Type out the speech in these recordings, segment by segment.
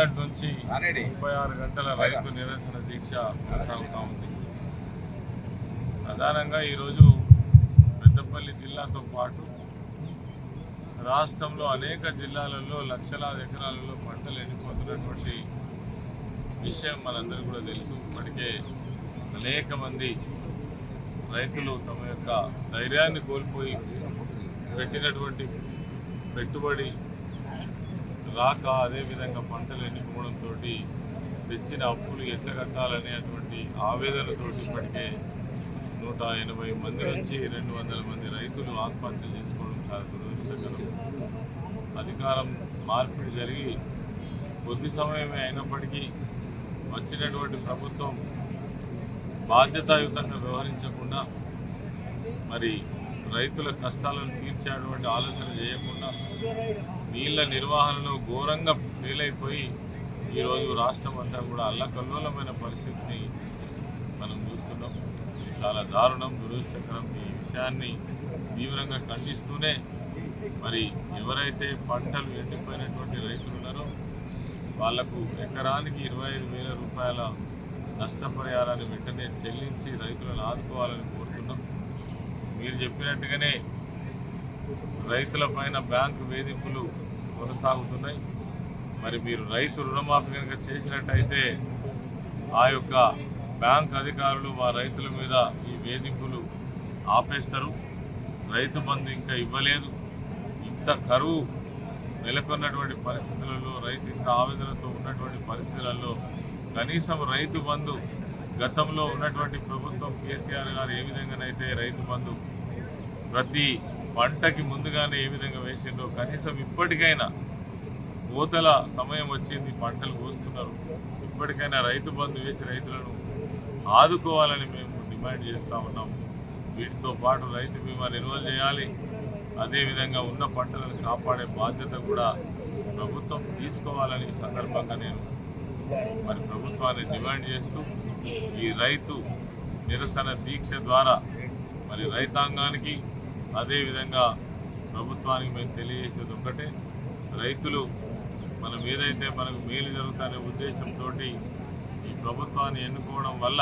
నిన్నటి నుంచి 36 గంటల రైతు నిరసన దీక్ష కొనసాగుతూ ఉంది. ప్రధానంగా ఈరోజు పెద్దపల్లి జిల్లాతో పాటు రాష్ట్రంలో అనేక జిల్లాలలో లక్షలాది ఎకరాలలో పంటలు ఎండిపోతున్నటువంటి విషయం మనందరికీ కూడా తెలుసు. ఇప్పటికే అనేక మంది రైతులు తమ యొక్క ధైర్యాన్ని కోల్పోయి పెట్టినటువంటి పెట్టుబడి రాక, అదేవిధంగా పంటలు ఎండిపోవడంతో తెచ్చిన అప్పులు ఎట్లా కట్టాలనేటువంటి ఆవేదనతో ఇప్పటికే 180 మంది నుంచి 200 మంది రైతులు ఆత్మహత్యలు చేసుకోవడం చాలా దురదృష్టకరం. అధికారం మార్పిడి జరిగి కొద్ది సమయమే అయినప్పటికీ వచ్చినటువంటి ప్రభుత్వం బాధ్యతాయుతంగా వ్యవహరించకుండా, మరి రైతుల కష్టాలను తీర్చేటువంటి ఆలోచన చేయకుండా నీళ్ల నిర్వహణలో ఘోరంగా ఫెయిల్ అయిపోయి ఈరోజు రాష్ట్రం అంతా కూడా అల్లకల్లోలమైన పరిస్థితిని మనం చూస్తున్నాం. ఇది చాలా దారుణం, దురదృష్టకరం. ఈ విషయాన్ని తీవ్రంగా ఖండిస్తూనే మరి ఎవరైతే పంటలు ఎండిపోయినటువంటి రైతులు ఉన్నారో వాళ్లకు ఎకరానికి 25,000 రూపాయల నష్టపరిహారాన్ని వెంటనే చెల్లించి రైతులను ఆదుకోవాలని కోరుతున్నాం. మీరు చెప్పినట్టుగానే రైతుల పైన బ్యాంకు వేధింపులు కొనసాగుతున్నాయి. మరి మీరు రైతు రుణమాఫీ కనుక చేసినట్టయితే ఆ యొక్క బ్యాంక్ అధికారులు మా రైతుల మీద ఈ వేధింపులు ఆపేస్తారు. రైతు బంధు ఇంకా ఇవ్వలేదు. ఇంత కరువు నెలకొన్నటువంటి పరిస్థితులలో, రైతు ఇంత ఆవేదనతో ఉన్నటువంటి పరిస్థితులలో కనీసం రైతు బంధు గతంలో ఉన్నటువంటి ప్రభుత్వం కేసీఆర్ గారు ఏ విధంగానైతే రైతు బంధు ప్రతి పంటకి ముందుగానే ఏ విధంగా వేసిందో కనీసం ఇప్పటికైనా కోతల సమయం వచ్చింది, పంటలు కోస్తున్నారు, ఇప్పటికైనా రైతు బంధు వేసి రైతులను ఆదుకోవాలని మేము డిమాండ్ చేస్తూ ఉన్నాం. వీటితో పాటు రైతు బీమా రెన్యువల్ చేయాలి. అదేవిధంగా ఉన్న పంటలను కాపాడే బాధ్యత కూడా ప్రభుత్వం తీసుకోవాలని ఈ సందర్భంగా నేను మరి ప్రభుత్వాన్ని డిమాండ్ చేస్తూ ఈ రైతు నిరసన దీక్ష ద్వారా మరి రైతాంగానికి అదేవిధంగా ప్రభుత్వానికి మేము తెలియజేసేది ఒకటే, రైతులు మనం ఏదైతే మనకు మేలు జరుగుతానే ఉద్దేశంతో ఈ ప్రభుత్వాన్ని ఎన్నుకోవడం వల్ల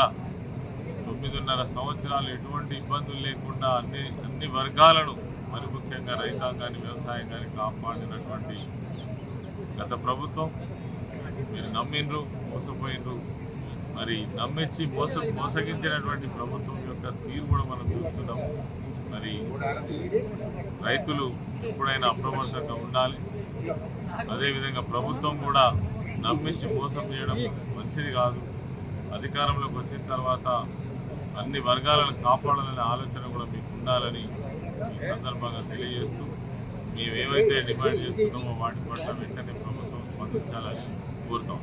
9.5 సంవత్సరాలు ఎటువంటి ఇబ్బందులు లేకుండా అన్ని వర్గాలను, మరి ముఖ్యంగా రైతాంగాన్ని, వ్యవసాయంగాన్ని కాపాడినటువంటి గత ప్రభుత్వం మీరు నమ్మిండ్రు, మోసపోయినరు. మరి నమ్మించి మోసగించినటువంటి ప్రభుత్వం యొక్క తీరు కూడా మనం చూస్తున్నాం. మరి రైతులు ఎప్పుడైనా అప్రమత్తంగా ఉండాలి. అదేవిధంగా ప్రభుత్వం కూడా నమ్మించి మోసం చేయడం మంచిది కాదు. అధికారంలోకి వచ్చిన తర్వాత అన్ని వర్గాలను కాపాడాలనే ఆలోచన కూడా మీకు ఉండాలని ఈ సందర్భంగా తెలియజేస్తూ మేము ఏవైతే డిమాండ్ చేస్తున్నామో వాటి పట్ల వెంటనే ప్రభుత్వం స్పందించాలని కోరుతాం.